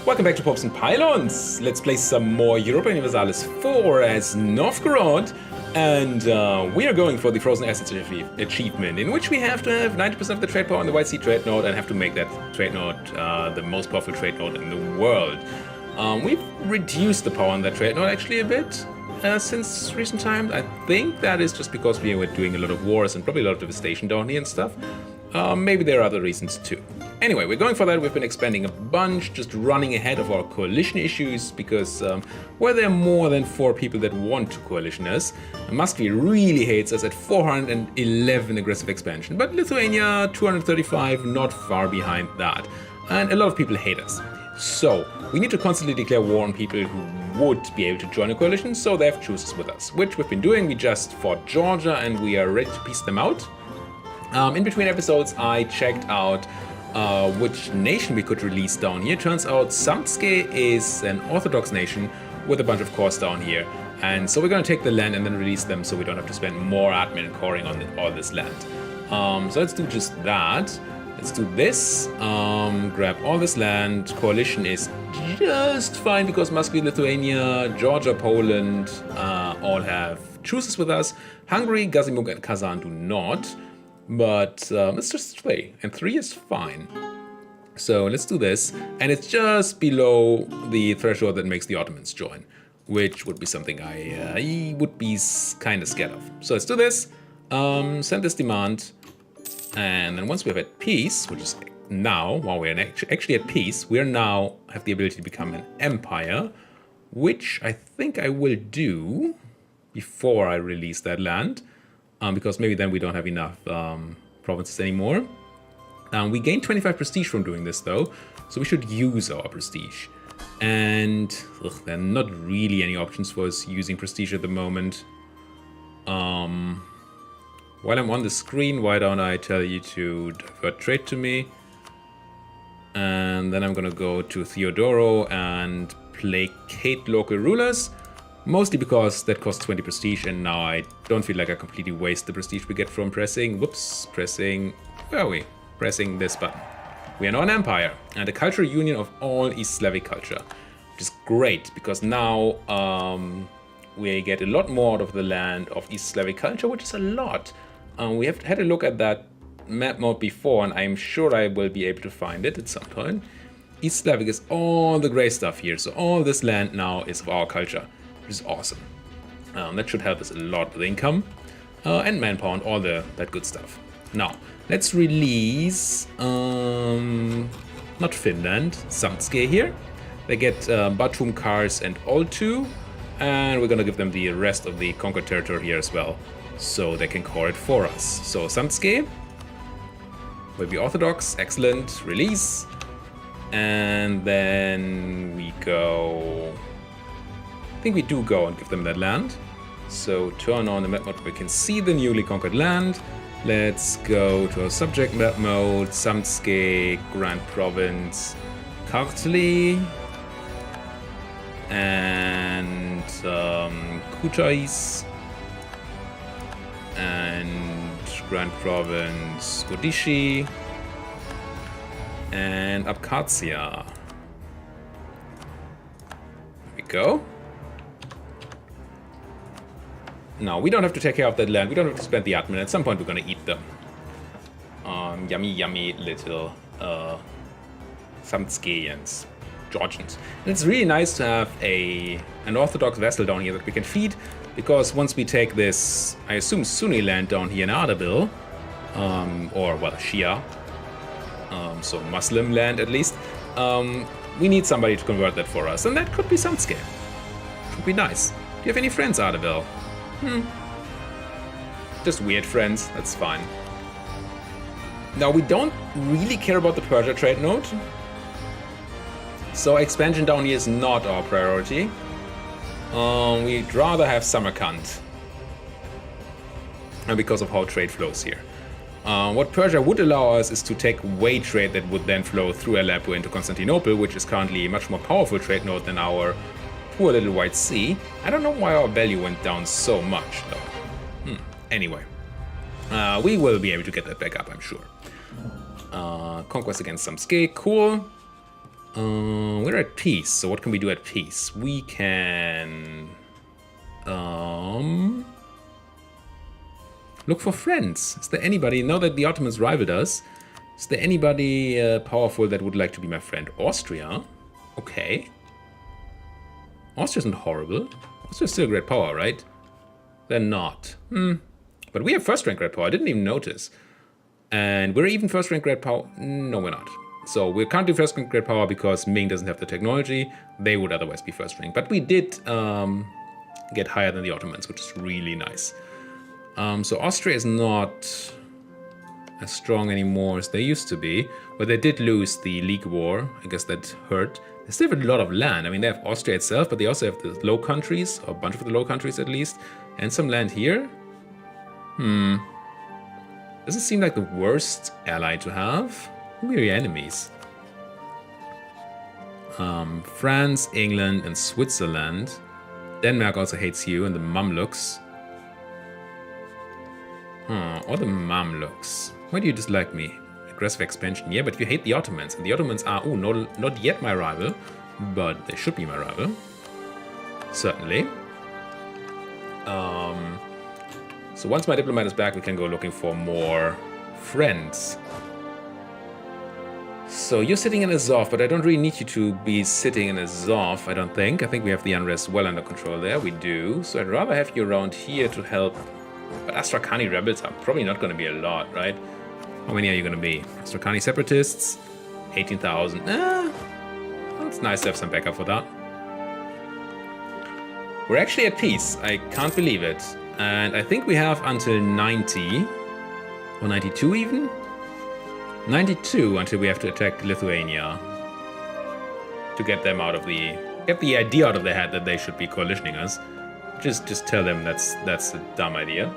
Welcome back to Popes and Pylons! Let's play some more Europa Universalis IV as Novgorod, and we are going for the Frozen Assets achievement, in which we have to have 90% of the trade power on the White Sea trade node and have to make that trade node the most powerful trade node in the world. We've reduced the power on that trade node actually a bit since recent times. I think that is just because we were doing a lot of wars and probably a lot of devastation down here and stuff. Maybe there are other reasons too. Anyway, we're going for that. We've been expanding a bunch, just running ahead of our coalition issues, because where there are more than 4 people that want to coalition us, Muscovy really hates us at 411 aggressive expansion, but Lithuania 235, not far behind that. And a lot of people hate us. So we need to constantly declare war on people who would be able to join a coalition, so they have chooses with us, which we've been doing. We just fought Georgia and we are ready to piece them out. In between episodes, I checked out which nation we could release down here. Turns out Samtske is an Orthodox nation with a bunch of cores down here. And so we're going to take the land and then release them so we don't have to spend more admin and coring on all this land. So let's do just that. Let's do this. Grab all this land. Coalition is just fine because Muscovy, Lithuania, Georgia, Poland all have chooses with us. Hungary, Gazimuk, and Kazan do not. But let's just play, and 3 is fine. So let's do this, and it's just below the threshold that makes the Ottomans join, which would be something I would be kind of scared of. So let's do this, send this demand, and then once we're at peace, which is now, while we're actually at peace, we are now have the ability to become an empire, which I think I will do before I release that land. Because maybe then we don't have enough provinces anymore. We gain 25 prestige from doing this though, so we should use our prestige. And there are not really any options for us using prestige at the moment. While I'm on the screen, why don't I tell you to divert trade to me? And then I'm gonna go to Theodoro and placate local rulers. Mostly because that costs 20 prestige, and now I don't feel like I completely waste the prestige we get from pressing, where are we? Pressing this button. We are now an empire, and a cultural union of all East Slavic culture, which is great, because now we get a lot more out of the land of East Slavic culture, which is a lot. We have had a look at that map mode before, and I'm sure I will be able to find it at some point. East Slavic is all the gray stuff here, so all this land now is of our culture. Which is awesome. That should help us a lot with income and manpower and all that good stuff. Now, let's release, not Finland, Samtske here. They get Batum, Kars, and Oltu, and we're gonna give them the rest of the conquered territory here as well, so they can core it for us. So Samtske will be Orthodox, excellent, release, and then we go. I think we do go and give them that land. So turn on the map mode, we can see the newly conquered land. Let's go to our subject map mode, Samtske, Grand Province, Kartli, and Kutais, and Grand Province, Godishi, and Abkhazia. There we go. Now, we don't have to take care of that land. We don't have to spend the admin. At some point, we're going to eat them. Yummy, yummy little Samtskeians, Georgians. And it's really nice to have an Orthodox vassal down here that we can feed, because once we take this, I assume, Sunni land down here in Ardabil, or, well, Shia, so Muslim land at least, we need somebody to convert that for us. And that could be Samtske. Would be nice. Do you have any friends, Ardabil? Just weird friends, that's fine. Now, we don't really care about the Persia trade node, so expansion down here is not our priority. We'd rather have Samarkand, because of how trade flows here. What Persia would allow us is to take way trade that would then flow through Aleppo into Constantinople, which is currently a much more powerful trade node than our poor little White Sea. I don't know why our value went down so much, though. Anyway, we will be able to get that back up, I'm sure. Conquest against Samtske, cool. We're at peace, so what can we do at peace? We can... look for friends. Is there anybody, now that the Ottomans rivaled us, is there anybody powerful that would like to be my friend? Austria? Okay. Austria isn't horrible. Austria's still a great power, right? They're not. But we have first rank great power. I didn't even notice. And we're even first rank great power. No, we're not. So we can't do first rank great power because Ming doesn't have the technology. They would otherwise be first rank. But we did get higher than the Ottomans, which is really nice. So Austria is not as strong anymore as they used to be. But they did lose the League War. I guess that hurt. They still have a lot of land. I mean, they have Austria itself, but they also have the Low Countries, or a bunch of the Low Countries at least, and some land here. Doesn't seem like the worst ally to have. Who are your enemies? France, England, and Switzerland. Denmark also hates you, and the Mamluks. Or the Mamluks. Why do you dislike me? Aggressive expansion, yeah, but you hate the Ottomans. And the Ottomans are, not yet my rival, but they should be my rival. Certainly. So once my diplomat is back, we can go looking for more friends. So you're sitting in Azov, but I don't really need you to be sitting in Azov, I don't think. I think we have the unrest well under control there. We do. So I'd rather have you around here to help. But Astrakani rebels are probably not going to be a lot, right? How many are you going to be? Astrakani separatists? 18,000. It's nice to have some backup for that. We're actually at peace. I can't believe it. And I think we have until 90. Or 92 even? 92 until we have to attack Lithuania. To get them out of the... Get the idea out of their head that they should be coalitioning us. Just tell them that's a dumb idea.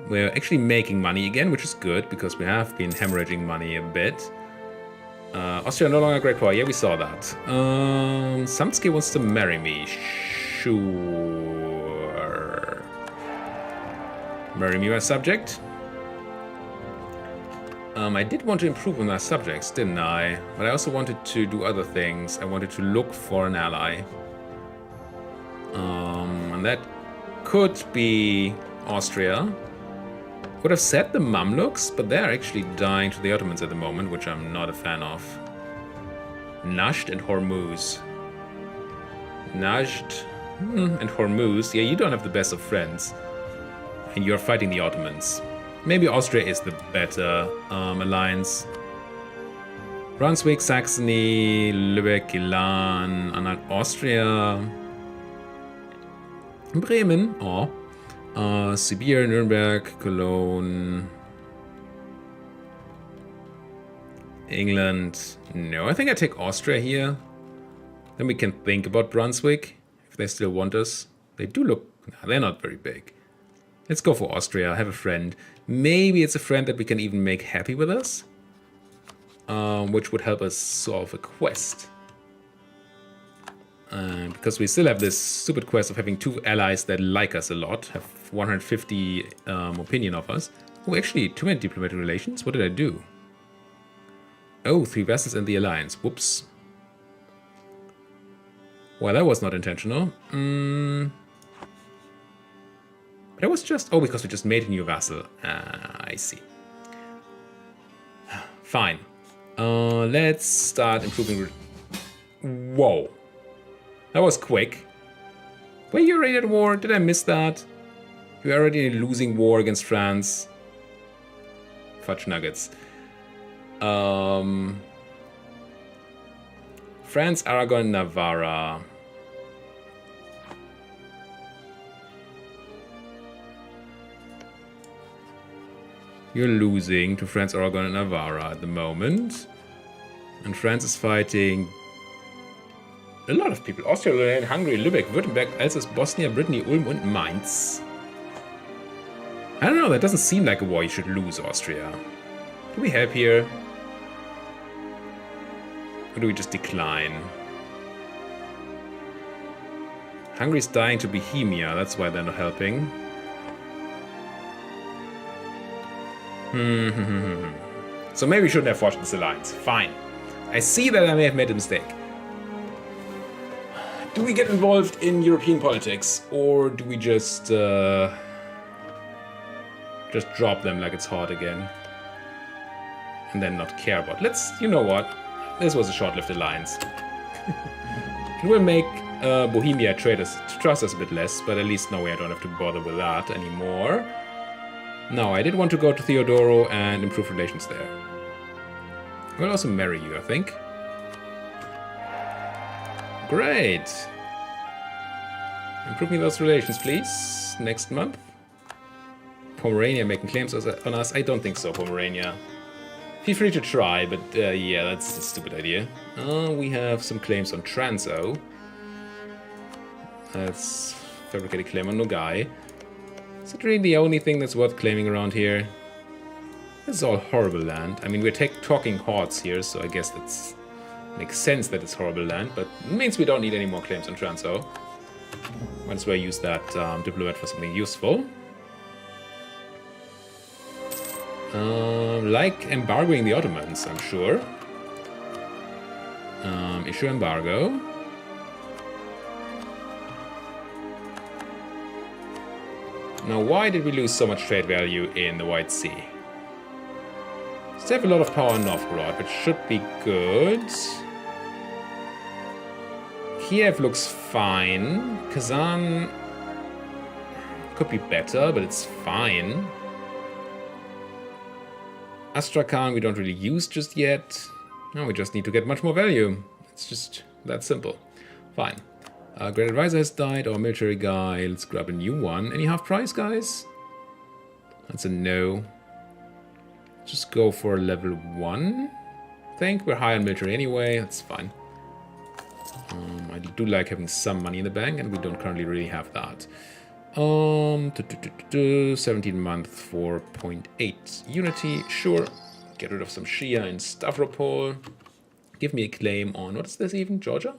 We're actually making money again, which is good, because we have been hemorrhaging money a bit. Austria no longer a great power. Yeah, we saw that. Samsky wants to marry me. Sure. Marry me, my subject. I did want to improve on my subjects, didn't I? But I also wanted to do other things. I wanted to look for an ally. And that could be Austria. Would have said the Mamluks, but they're actually dying to the Ottomans at the moment, which I'm not a fan of. Nasht and Hormuz. Nasht and Hormuz. Yeah, you don't have the best of friends. And you're fighting the Ottomans. Maybe Austria is the better alliance. Brunswick, Saxony, Lübeck, Ilan, Anhalt, Austria. Bremen, Siberia, Nuremberg, Cologne. England. No, I think I take Austria here. Then we can think about Brunswick, if they still want us. They do look... No, they're not very big. Let's go for Austria, have a friend. Maybe it's a friend that we can even make happy with us. Which would help us solve a quest. Because we still have this stupid quest of having 2 allies that like us a lot. Have 150 opinion of us. Oh, actually, too many diplomatic relations? What did I do? Oh, 3 vessels in the alliance. Whoops. Well, that was not intentional. But it was just... Oh, because we just made a new vassal. I see. Fine. Let's start improving... Whoa. That was quick. Were you already at war? Did I miss that? You're already in a losing war against France. Fudge nuggets. France, Aragon, Navarra. You're losing to France, Aragon, and Navarra at the moment. And France is fighting a lot of people. Austria, Lorraine, Hungary, Lübeck, Württemberg, Alsace, Bosnia, Brittany, Ulm, and Mainz. I don't know, that doesn't seem like a war you should lose, Austria. Do we help here? Or do we just decline? Hungary's dying to Bohemia, that's why they're not helping. So maybe we shouldn't have forged this alliance. Fine. I see that I may have made a mistake. Do we get involved in European politics, or do we just drop them like it's hot again? And then not care about. You know what? This was a short-lived alliance. It will make Bohemia trust us a bit less, but at least now I don't have to bother with that anymore. Now, I did want to go to Theodoro and improve relations there. I will also marry you, I think. Great. Improve me those relations, please. Next month. Pomerania making claims on us? I don't think so, Pomerania. Feel free to try, but yeah, that's a stupid idea. We have some claims on Transo. Let's fabricate a claim on Nogai. Is it really the only thing that's worth claiming around here? This is all horrible land. I mean, we're talking hordes here, so I guess that makes sense that it's horrible land, but it means we don't need any more claims on Transo. Might as well use that diplomat for something useful. Like embargoing the Ottomans, I'm sure. Issue embargo. Now, why did we lose so much trade value in the White Sea? Still have a lot of power in Novgorod, which should be good. Kiev looks fine. Kazan could be better, but it's fine. Astrakhan we don't really use just yet. No, we just need to get much more value. It's just that simple. Fine. Great Advisor has died, our military guy. Let's grab a new one. Any half price, guys? That's a no. Just go for level 1. I think we're high on military anyway. That's fine. I do like having some money in the bank, and we don't currently really have that. 17 month 4.8 unity. Sure. Get rid of some Shia in Stavropol. Give me a claim on, what is this even? Georgia?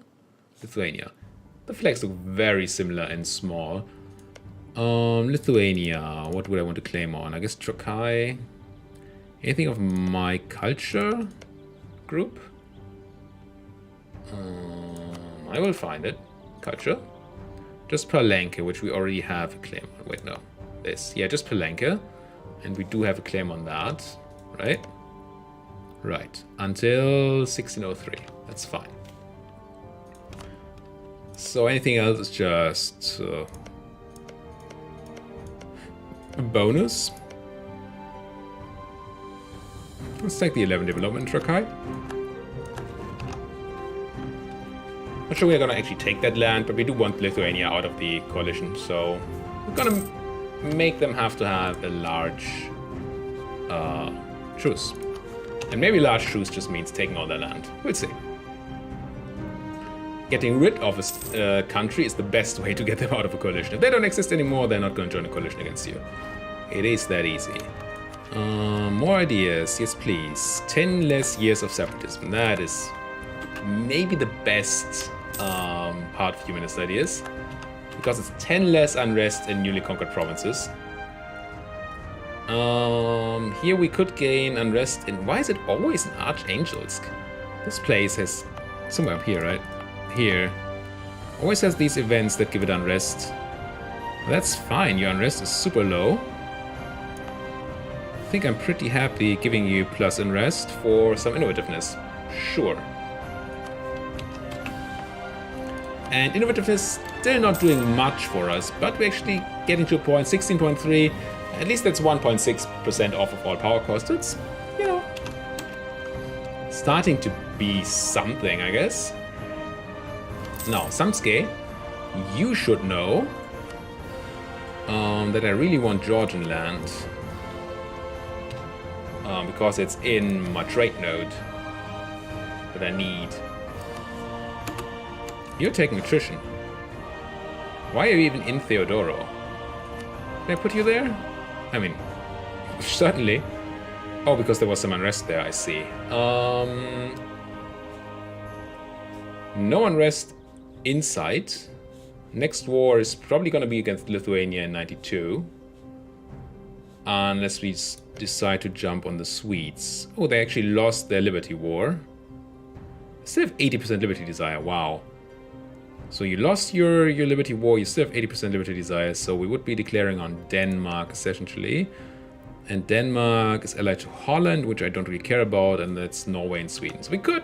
Lithuania. The flags look very similar and small. Lithuania. What would I want to claim on? I guess Trakai. Anything of my culture group? I will find it. Culture. Just Palenque, which we already have a claim on. Wait, no. This. Yeah, just Palenque. And we do have a claim on that. Right? Right. Until 1603. That's fine. So anything else is just a bonus. Let's take the 11 development Trakai. Not sure we're gonna actually take that land, but we do want Lithuania out of the coalition, so we're gonna make them have to have a large truce. And maybe large truce just means taking all their land. We'll see. Getting rid of a country is the best way to get them out of a coalition. If they don't exist anymore, they're not going to join a coalition against you. It is that easy. More ideas. Yes, please. 10 less years of separatism. That is maybe the best part of humanist ideas. Because it's 10 less unrest in newly conquered provinces. Here we could gain unrest in... Why is it always in Archangelsk? This place has... Somewhere up here, right? Here. Always has these events that give it unrest. That's fine. Your unrest is super low. I think I'm pretty happy giving you plus unrest for some innovativeness. Sure. And innovativeness still not doing much for us, but we're actually getting to a point, 16.3. At least that's 1.6% off of all power costs. It's, you know, starting to be something, I guess. Now, Samske, you should know that I really want Georgian land. Because it's in my trade node that I need. You're taking attrition. Why are you even in Theodoro? Did I put you there? I mean, certainly. Oh, because there was some unrest there, I see. No unrest inside. Next war is probably going to be against Lithuania in 92. Unless we decide to jump on the Swedes. Oh, they actually lost their Liberty War. Still have 80% Liberty Desire, wow. So you lost your Liberty War, you still have 80% Liberty Desire, so we would be declaring on Denmark, essentially. And Denmark is allied to Holland, which I don't really care about, and that's Norway and Sweden. So we could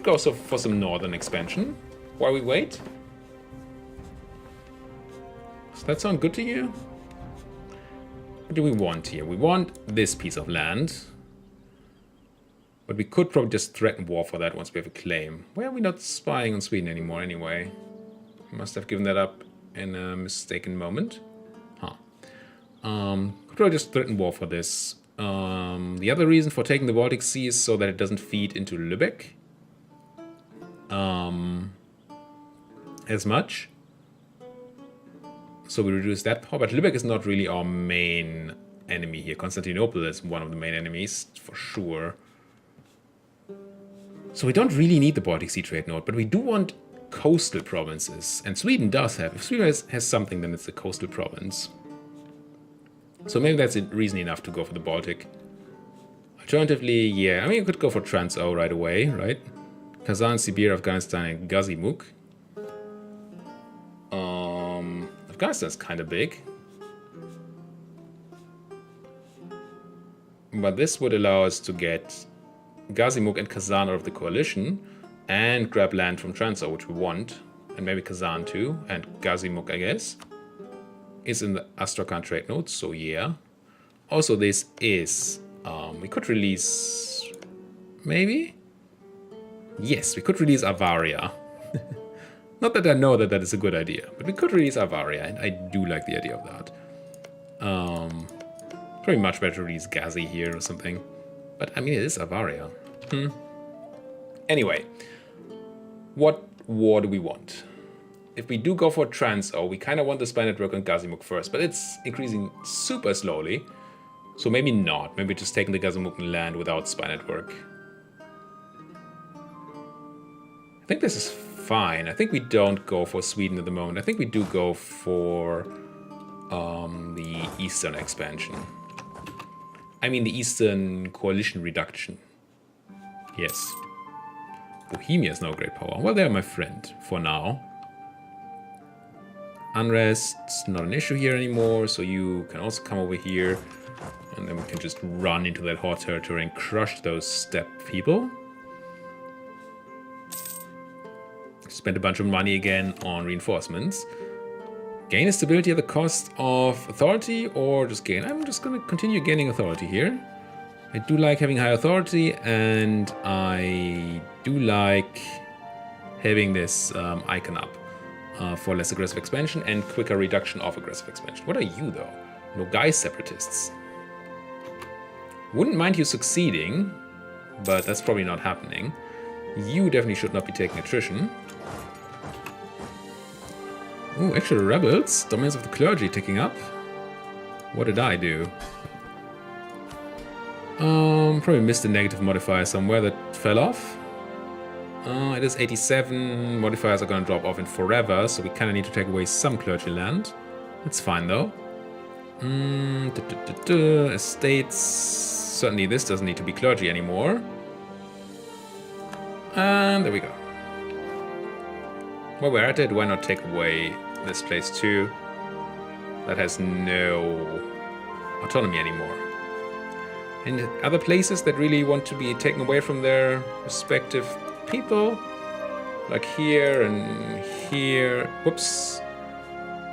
go for some northern expansion while we wait. Does that sound good to you? What do we want here? We want this piece of land. But we could probably just threaten war for that once we have a claim. Why are we not spying on Sweden anymore anyway? Must have given that up in a mistaken moment. Huh. Could probably just threaten war for this. The other reason for taking the Baltic Sea is so that it doesn't feed into Lübeck. As much. So we reduce that power, but Lübeck is not really our main enemy here. Constantinople is one of the main enemies, for sure. So we don't really need the Baltic Sea trade node, but we do want coastal provinces. And Sweden does have. If Sweden has something, then it's a coastal province. So maybe that's reason enough to go for the Baltic. Alternatively, yeah, I mean, you could go for Trans-O right away, right? Kazan, Siberia, Afghanistan, and Gazimuk. Afghanistan's kind of big. But this would allow us to get Gazimuk and Kazan out of the coalition and grab land from Trans-O, which we want. And maybe Kazan too, and Gazimuk, I guess, is in the Astrakhan trade node, so yeah. Also, this is... we could release... Maybe? Yes, we could release Avaria. Not that I know that that is a good idea, but we could release Avaria, and I do like the idea of that. Probably much better to release Gazi here or something. But, I mean, it is Avaria. Anyway, what war do we want? If we do go for Trans-O, we kind of want the spy network on Gazimuk first, but it's increasing super slowly. So maybe not. Maybe just taking the Gazimuk land without spy network. I think this is fine. I think we don't go for Sweden at the moment. I think we do go for the Eastern expansion. I mean the Eastern coalition reduction. Yes. Bohemia is no great power. Well, they're my friend for now. Unrest's not an issue here anymore, so you can also come over here. And then we can just run into that hot territory and crush those steppe people. Spend a bunch of money again on reinforcements. Gain stability at the cost of authority, or just gain? I'm just going to continue gaining authority here. I do like having high authority, and I do like having this icon up for less aggressive expansion and quicker reduction of aggressive expansion. What are you, though? Nogai separatists. Wouldn't mind you succeeding, but that's probably not happening. You definitely should not be taking attrition. Oh, actual rebels. Dominance of the clergy ticking up. What did I do? Probably missed a negative modifier somewhere that fell off. It is 87. Modifiers are going to drop off in forever, so we kind of need to take away some clergy land. That's fine, though. Estates. Certainly this doesn't need to be clergy anymore. And there we go. While we're at it, why not take away this place too? That has no autonomy anymore. And other places that really want to be taken away from their respective people, like here and here. Whoops.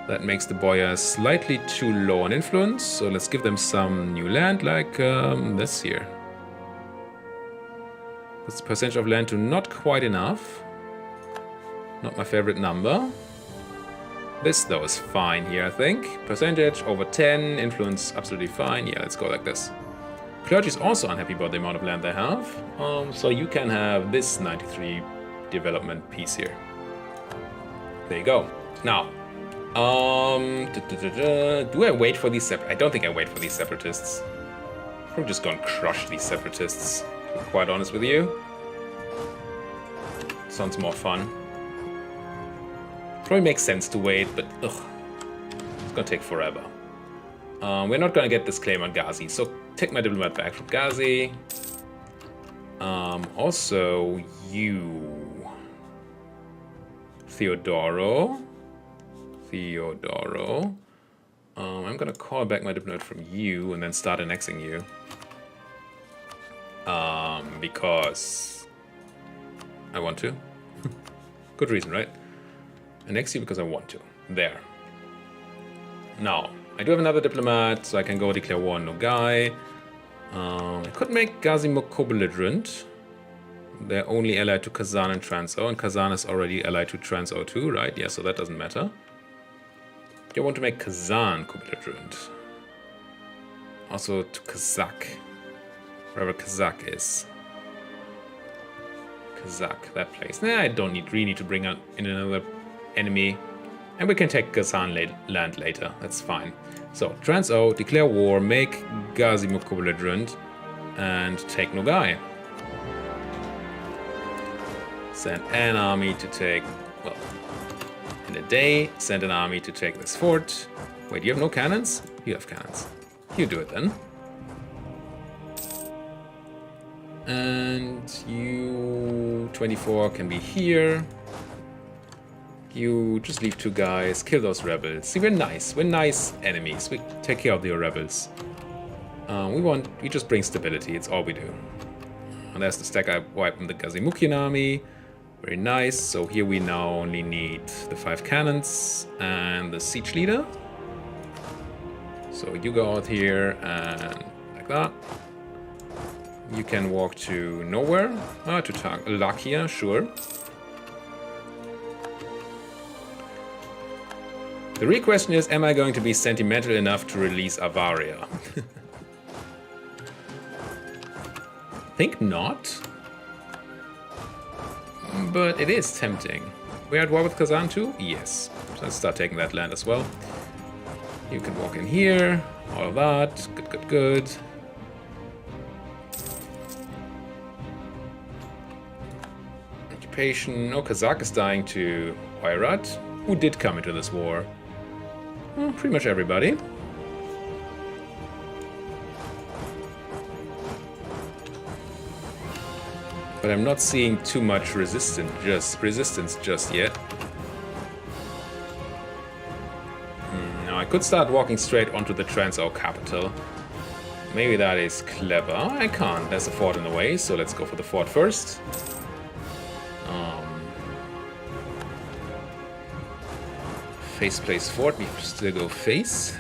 That makes the Boyar slightly too low on influence, so let's give them some new land, like this here. That's the percentage of land to not quite enough. Not my favorite number. This, though, is fine here, I think. Percentage over 10, influence absolutely fine. Yeah, let's go like this. Clergy is also unhappy about the amount of land they have. So you can have this 93 development piece here. There you go. Now, do I wait for these I don't think I wait for these separatists. I'm just gonna crush these separatists, to be quite honest with you. Sounds more fun. Probably makes sense to wait, but ugh, it's gonna take forever. We're not gonna get this claim on Ghazi, so take my diplomat back from Ghazi. Also, you... Theodoro. I'm gonna call back my diplomat from you and then start annexing you. Because I want to. Good reason, right? Annex you because I want to. There. Now, I do have another diplomat, so I can go declare war on Nogai. I could make Gazimuk co-belligerent. They're only allied to Kazan and Transo, and Kazan is already allied to Transo too, right? Yeah, so that doesn't matter. I want to make Kazan co-belligerent. Also to Kazakh. Wherever Kazakh is. Kazakh, that place. Nah, I don't really need to bring in another enemy. And we can take Kazan land later. That's fine. So, Transo, declare war, make Gazimuk co-belligerent, and take Nogai. Send an army to take, well, in a day, send an army to take this fort. Wait, you have no cannons? You have cannons. You do it then. And you, 24, can be here. You just leave 2 guys, kill those rebels. See, we're nice. We're nice enemies. We take care of your rebels. We just bring stability. It's all we do. And there's the stack I wiped from the Gazimukian army. Very nice. So here we now only need the 5 cannons and the siege leader. So you go out here and like that. You can walk to nowhere. To Lakia, sure. The real question is, am I going to be sentimental enough to release Avaria? Think not. But it is tempting. We're at war with Kazan too? Yes. So let's start taking that land as well. You can walk in here. All of that. Good, good, good. Occupation. Oh, Kazakh is dying to Oirat, who did come into this war. Well, pretty much everybody. But I'm not seeing too much resistance just yet. Now I could start walking straight onto the Transo capital. Maybe that is clever. I can't. There's a fort in the way, so let's go for the fort first. Face place fort. We still go face.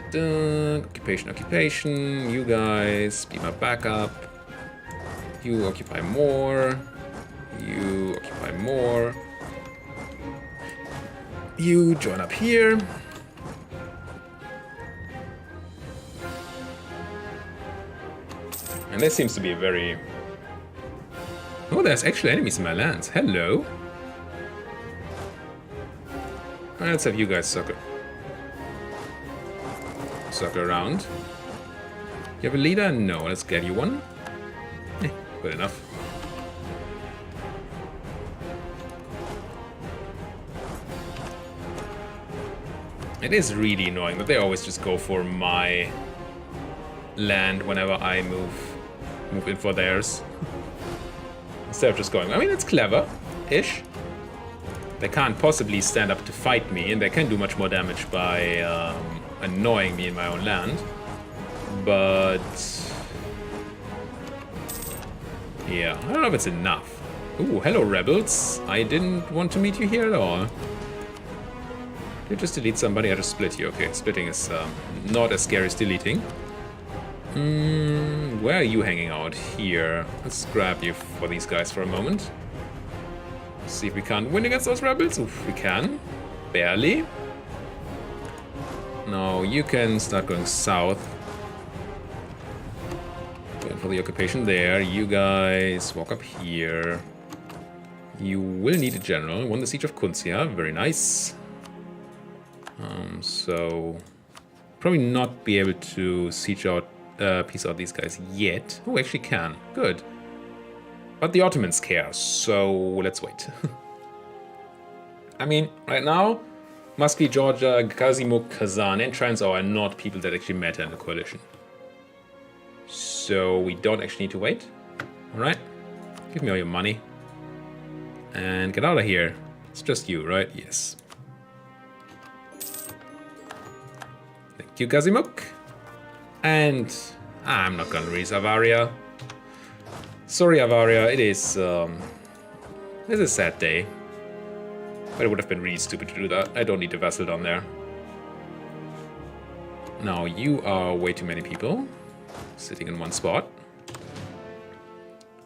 Occupation, occupation. You guys be my backup. You occupy more. You occupy more. You join up here. And there seems to be a very... Oh, there's actually enemies in my lands. Hello. Let's have you guys circle around. You have a leader? No, let's get you one. Good enough. It is really annoying that they always just go for my land whenever I move in for theirs. Instead of just going, I mean, it's clever-ish. They can't possibly stand up to fight me, and they can do much more damage by annoying me in my own land. But... yeah, I don't know if it's enough. Ooh, hello rebels. I didn't want to meet you here at all. Did you just delete somebody? I just split you. Okay, splitting is not as scary as deleting. Where are you hanging out? Here. Let's grab you for these guys for a moment. See if we can't win against those rebels. Oof, we can. Barely. Now you can start going south. Going for the occupation there. You guys walk up here. You will need a general. Won the siege of Kunzia. Very nice. So probably not be able to siege out, piece out these guys yet. Oh, actually can. Good. But the Ottomans care, so let's wait. I mean, right now, Musky, Georgia, Kazimuk, Kazan, and Transao are not people that actually matter in the coalition. So we don't actually need to wait. Alright. Give me all your money. And get out of here. It's just you, right? Yes. Thank you, Kazimuk. And I'm not gonna raise Avaria. Sorry, Avaria. It's a sad day. But it would have been really stupid to do that. I don't need a vessel down there. Now, you are way too many people sitting in one spot.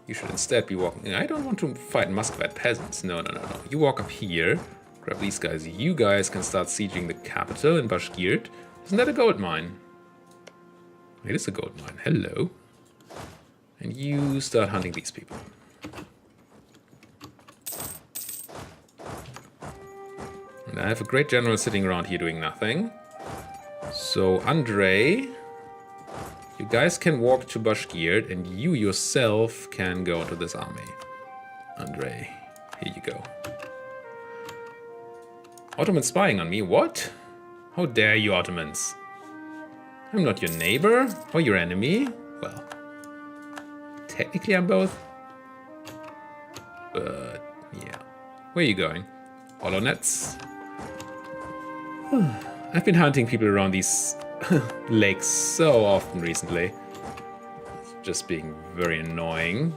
You should instead be walking... I don't want to fight Muscovite peasants. No. You walk up here, grab these guys. You guys can start sieging the capital in Bashkirt. Isn't that a gold mine? It is a gold mine. Hello. And you start hunting these people. And I have a great general sitting around here doing nothing. So, Andrei... You guys can walk to Bashkirt, and you yourself can go to this army. Andrei, here you go. Ottomans spying on me? What? How dare you, Ottomans? I'm not your neighbor or your enemy. Well, technically I'm both. But, yeah. Where are you going? Hollow nets. I've been hunting people around these lakes so often recently. It's just being very annoying.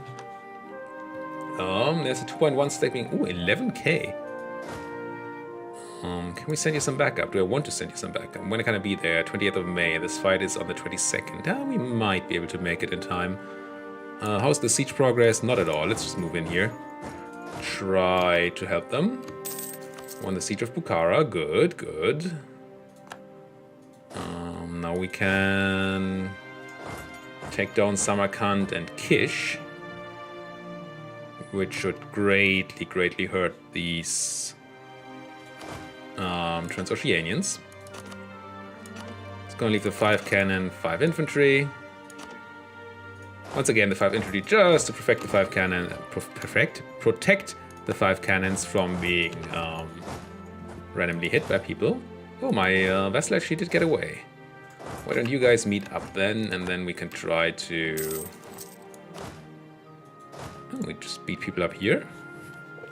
There's a 2.1 stack being... Ooh, 11k. Can we send you some backup? Do I want to send you some backup? When can I be there? 28th of May. This fight is on the 22nd. We might be able to make it in time. How's the siege progress? Not at all. Let's just move in here. Try to help them. Won the siege of Bukhara. Good. Now we can take down Samarkand and Kish, which should greatly hurt these Transoceanians. It's going to leave the 5 cannon, 5 infantry. Once again, the 5 infantry just to protect the 5 cannon, protect the 5 cannons from being randomly hit by people. Oh, my vessel actually did get away. Why don't you guys meet up then, and then we can try to... Oh, we just beat people up here.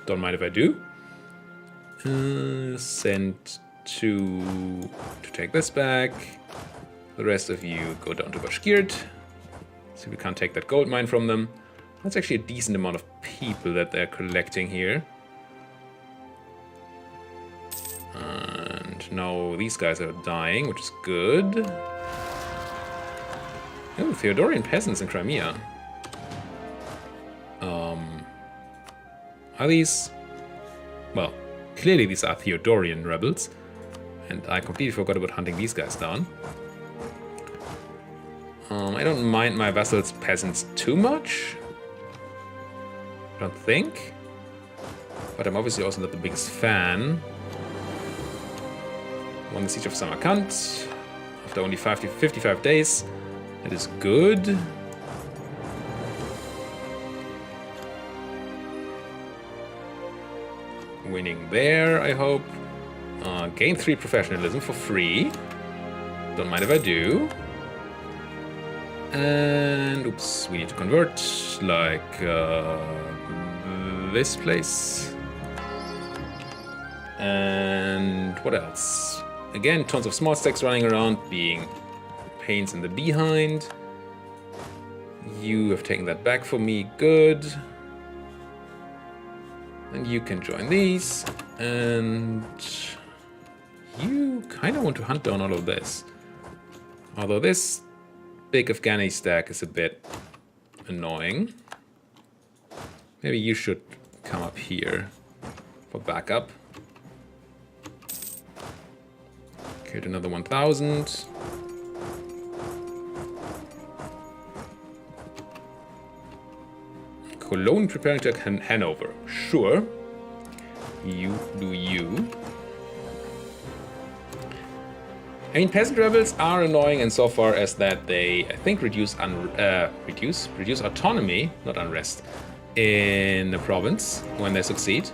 Don't mind if I do. Send to take this back. The rest of you go down to Bashkirt. See if we can't take that gold mine from them. That's actually a decent amount of people that they're collecting here. And now these guys are dying, which is good. Oh, Theodorian peasants in Crimea. Are these... Well, clearly these are Theodorian rebels. And I completely forgot about hunting these guys down. I don't mind my vassals' peasants too much. I don't think. But I'm obviously also not the biggest fan. Won the siege of Samarkand after only 55 days. That is good. Winning there, I hope. Gain 3 professionalism for free. Don't mind if I do. And oops, we need to convert like this place. And what else? Again, tons of small stacks running around, being pains in the behind. You have taken that back for me, good. And you can join these. And you kind of want to hunt down all of this. Although this big Afghani stack is a bit annoying. Maybe you should come up here for backup. Killed another 1,000. Cologne preparing to attack Hanover. Sure. You do you. I mean, peasant rebels are annoying insofar as that they, I think, reduce autonomy, not unrest, in the province when they succeed.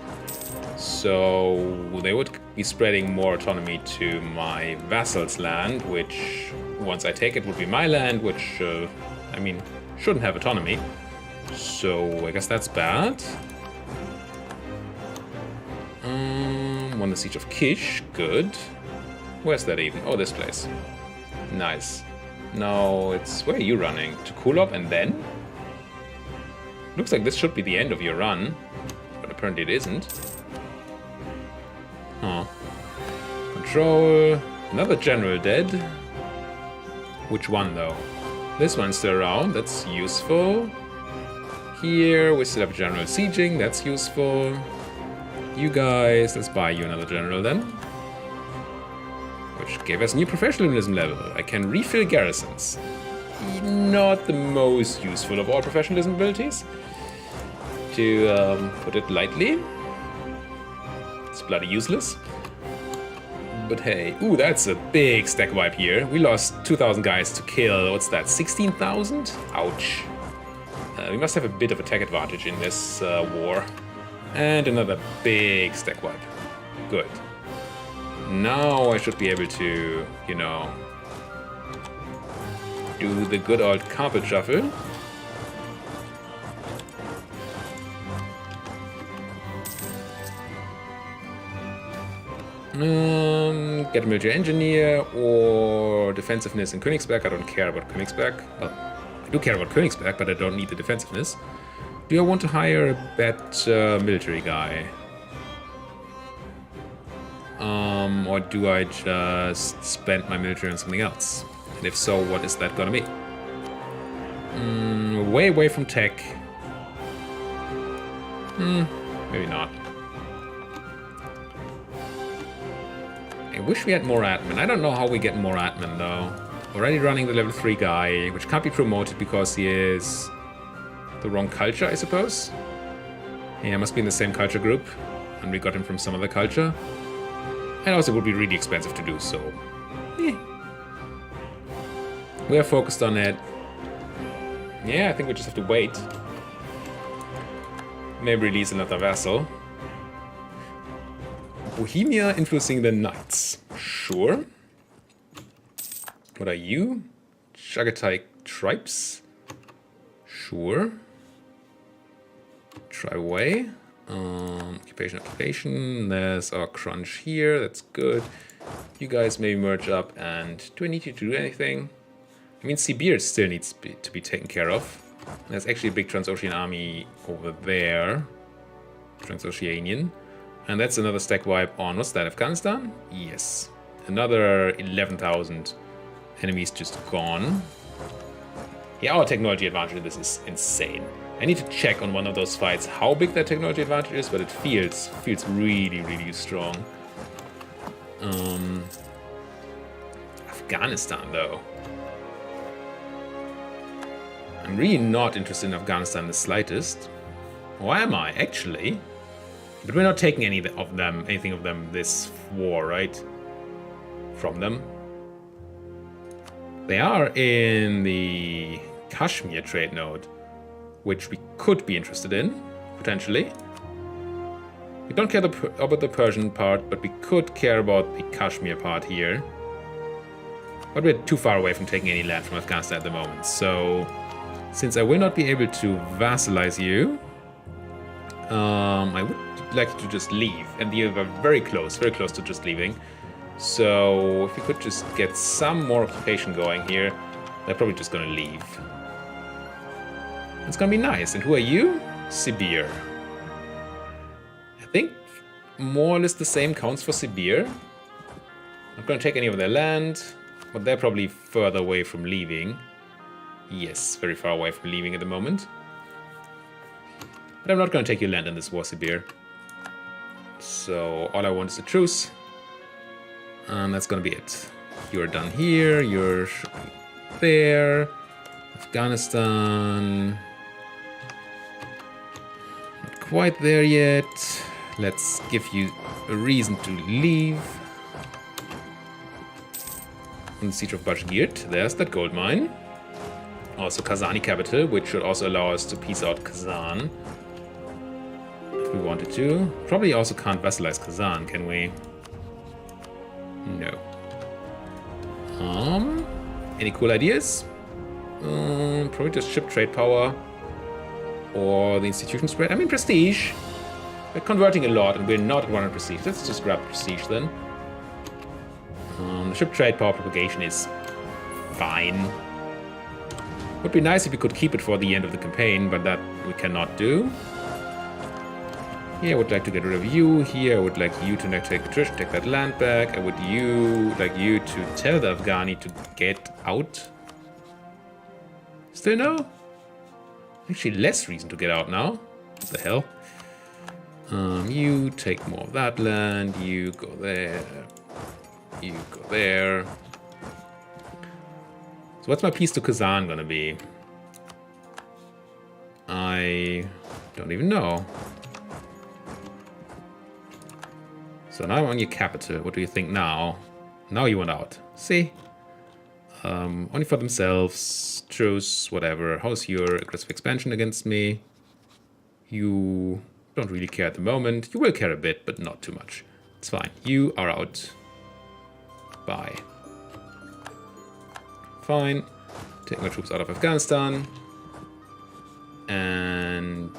So they would be spreading more autonomy to my vassal's land, which once I take it would be my land, which, I mean, shouldn't have autonomy. So I guess that's bad. Won the Siege of Kish, good. Where's that even? Oh, this place. Nice. Now it's... where are you running? To Kulop and then? Looks like this should be the end of your run, but apparently it isn't. Huh. Control. Another general dead. Which one though? This one's still around, that's useful. Here we still have general sieging, that's useful. You guys, let's buy you another general then. Which gave us new professionalism level. I can refill garrisons. Not the most useful of all professionalism abilities, to put it lightly. It's bloody useless. But hey, ooh, that's a big stack wipe here. We lost 2,000 guys to kill, what's that, 16,000? Ouch. We must have a bit of attack advantage in this war. And another big stack wipe. Good. Now I should be able to, you know, do the good old carpet shuffle. Get a military engineer or defensiveness in Königsberg. I don't care about Königsberg. Well, I do care about Königsberg, but I don't need the defensiveness. Do I want to hire a better military guy? Or do I just spend my military on something else? And if so, what is that gonna be? Way away from tech. Maybe not. I wish we had more admin. I don't know how we get more admin though. Already running the level 3 guy, which can't be promoted because he is the wrong culture, I suppose. Yeah, must be in the same culture group. And we got him from some other culture. And also it would be really expensive to do, so... We are focused on it. Yeah, I think we just have to wait. Maybe release another vassal. Bohemia influencing the knights. Sure. What are you? Chagatai tribes. Sure. Try away. Occupation. There's our crunch here. That's good. You guys maybe merge up. And do I need you to do anything? I mean, Sibir still needs to be taken care of. There's actually a big Transocean army over there. Transoceanian. And that's another stack wipe on, what's that, Afghanistan? Yes. Another 11,000 enemies just gone. Yeah, our technology advantage in this is insane. I need to check on one of those fights how big that technology advantage is, but it feels really, really strong. Afghanistan, though. I'm really not interested in Afghanistan the slightest. Or am I, actually? But we're not taking anything of them this war, right? From them. They are in the Kashmir trade node, which we could be interested in, potentially. We don't care about the Persian part, but we could care about the Kashmir part here. But we're too far away from taking any land from Afghanistan at the moment, so... Since I will not be able to vassalize you, I would like you to just leave. And you are very close to just leaving. So if we could just get some more occupation going here, they're probably just gonna leave. It's gonna be nice. And who are you? Sibir. I think more or less the same counts for Sibir. Not gonna take any of their land, but they're probably further away from leaving. Yes, very far away from leaving at the moment. But I'm not going to take your land in this war, Sibir. So all I want is a truce. And that's going to be it. You're done here, you're there. Afghanistan. Not quite there yet. Let's give you a reason to leave. On the Siege of Bashgirt, there's that gold mine. Also Kazani capital, which should also allow us to peace out Kazan. if we wanted to. Probably also can't vassalize Kazan, can we? No. Any cool ideas? Probably just ship trade power. Or the institution spread. I mean, prestige. We're converting a lot, and we're not at 100 prestige. Let's just grab prestige then. The ship trade power propagation is fine. Would be nice if we could keep it for the end of the campaign, but that we cannot do. Here I would like to get rid of you. Here I would like you to take attrition, take that land back. I would like you to tell the Afghani to get out. Still no? Actually less reason to get out now. What the hell? You take more of that land. You go there. You go there. So what's my piece to Kazan gonna be? I don't even know. So now I'm on your capital. What do you think now? Now you want out. See? Only for themselves. Truce, whatever. How's your aggressive expansion against me? You don't really care at the moment. You will care a bit, but not too much. It's fine. You are out. Bye. Fine. Take my troops out of Afghanistan. And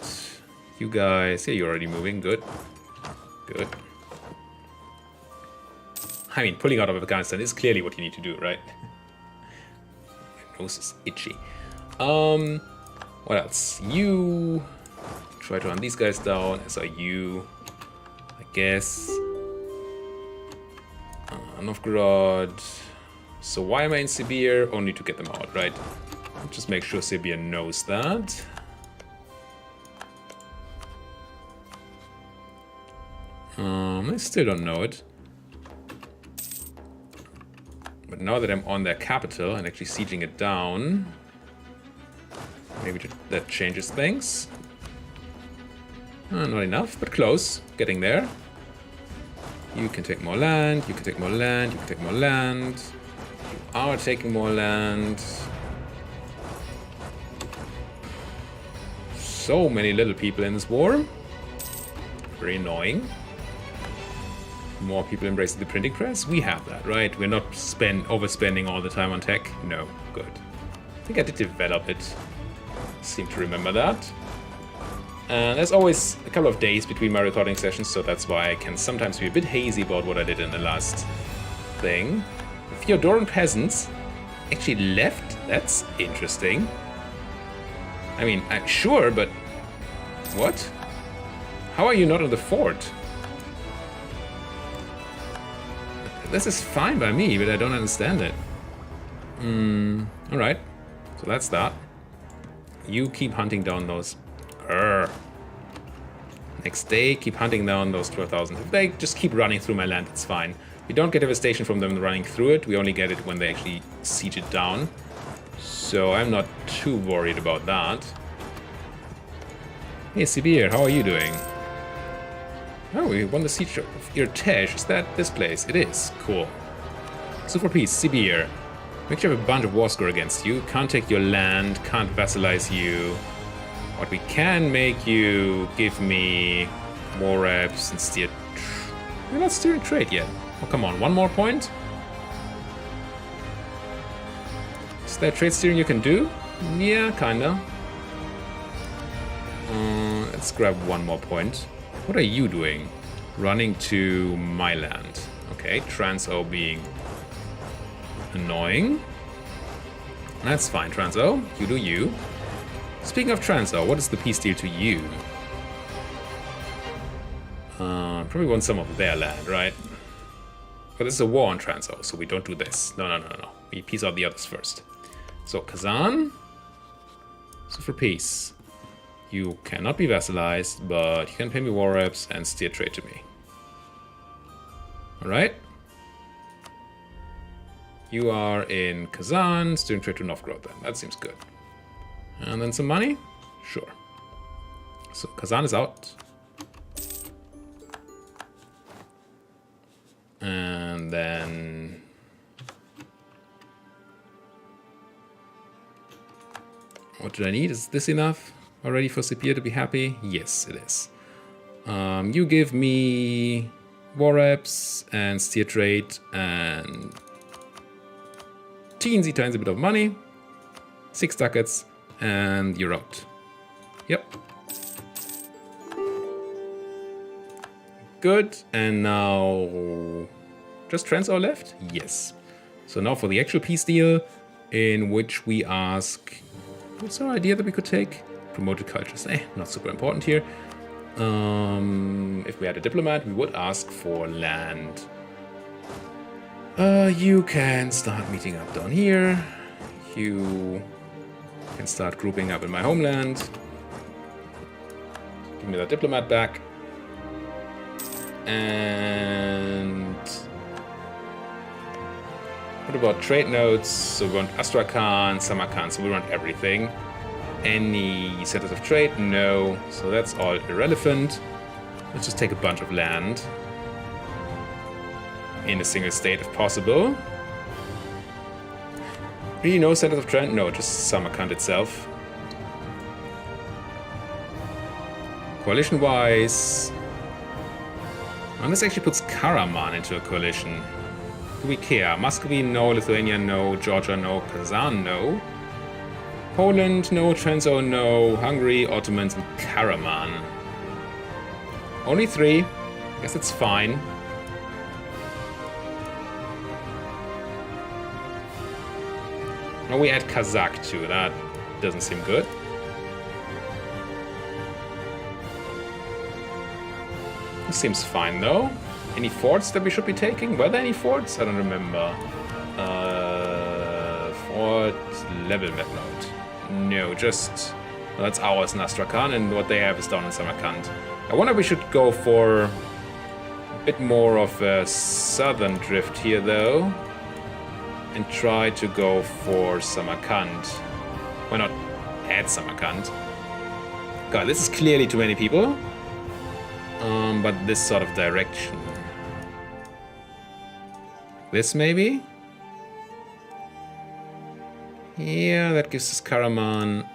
you guys... Yeah, you're already moving. Good. Good. I mean, pulling out of Afghanistan is clearly what you need to do, right? My nose is itchy. What else? You try to hunt these guys down, as are you, I guess. Novgorod. So why am I in Sibir? Only to get them out, right? Just make sure Sibir knows that. I still don't know it. But now that I'm on their capital and actually sieging it down, maybe that changes things. Not enough, but close. Getting there. You can take more land, you can take more land, you can take more land. You are taking more land. So many little people in this war. Very annoying. More people embracing the printing press. We have that, right? We're not overspending all the time on tech. No, good. I think I did develop it. Seem to remember that. And there's always a couple of days between my recording sessions, so that's why I can sometimes be a bit hazy about what I did in the last thing. The Theodoran peasants actually left? That's interesting. I mean, I'm sure, but... What? How are you not on the fort? This is fine by me, but I don't understand it. Alright. So that's that. You keep hunting down those... Next day, keep hunting down those 12,000. If they just keep running through my land, it's fine. We don't get devastation from them running through it. We only get it when they actually siege it down. So I'm not too worried about that. Hey, Sibir, how are you doing? Oh, we won the siege of Irtesh. Is that this place? It is. Cool. So for peace, Sibir. We actually have a bunch of war score against you. Can't take your land, can't vassalize you. But we can make you give me more reps and steer... We're not steering trade yet. Oh, come on. One more point? Is there trade steering you can do? Yeah, kinda. Let's grab one more point. What are you doing? Running to my land. Okay, Transo being annoying. That's fine, Transo. You do you. Speaking of Transo, what is the peace deal to you? Probably want some of their land, right? But this is a war on Transo, so we don't do this. No. We peace out the others first. So, Kazan. So for peace. You cannot be vassalized, but you can pay me war reps and steer trade to me. Alright. You are in Kazan, steering trade to Novgorod then. That seems good. And then some money? Sure. So Kazan is out. And then... What do I need? Is this enough already for Sibir to be happy? Yes, it is. You give me war reps and steer trade and teensy tiny bit of money. 6 ducats and you're out. Yep. Good. And now just transfer left? Yes. So now for the actual peace deal, in which we ask, what's our idea that we could take? Promoted cultures. Not super important here. If we had a diplomat, we would ask for land. You can start meeting up down here. You can start grouping up in my homeland. Give me that diplomat back. And what about trade nodes? So we want Astrakhan, Samarkand, so we want everything. Any centers of trade? No. So that's all irrelevant. Let's just take a bunch of land in a single state if possible. Really no centers of trade? No, just Samarkand itself. Coalition-wise, and this actually puts Karaman into a coalition. Do we care? Muscovy, no. Lithuania, no. Georgia, no. Kazan, no. Poland, no. Transo, no. Hungary, Ottomans, and Karaman. Only 3. I guess it's fine. Now we add Kazakh too. That doesn't seem good. This seems fine though. Any forts that we should be taking? Were there any forts? I don't remember. Fort level map mode. No, just... Well, that's ours in Astrakhan, and what they have is down in Samarkand. I wonder if we should go for a bit more of a southern drift here though. And try to go for Samarkand. Why not add Samarkand? God, this is clearly too many people. But this sort of direction. This maybe? Yeah, that gives us Karaman.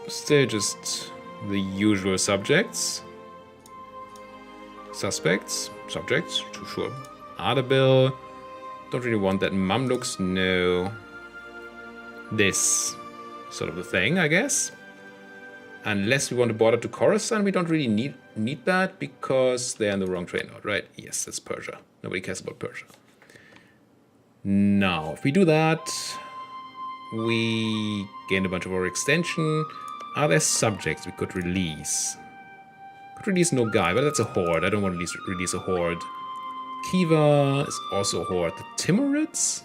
Still just the usual subjects. Suspects? Subjects? Too sure. Ardabil. Don't really want that. Mamluks? No. This sort of a thing, I guess. Unless we want to border to Khorasan, we don't really need that because they're in the wrong trade node, right? Yes, that's Persia. Nobody cares about Persia. Now, if we do that, we gain a bunch of our extension. Are there subjects we could release? Could release Nogai, but that's a horde. I don't want to release a horde. Khiva is also a horde. The Timurids?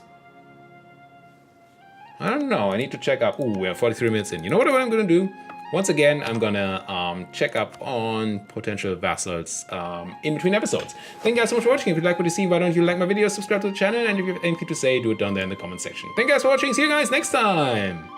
I don't know. I need to check up. Ooh, we're 43 minutes in. You know what I'm going to do? Once again, I'm gonna check up on potential vassals in between episodes. Thank you guys so much for watching. If you like what you see, why don't you like my videos, subscribe to the channel, and if you have anything to say, do it down there in the comment section. Thank you guys for watching. See you guys next time.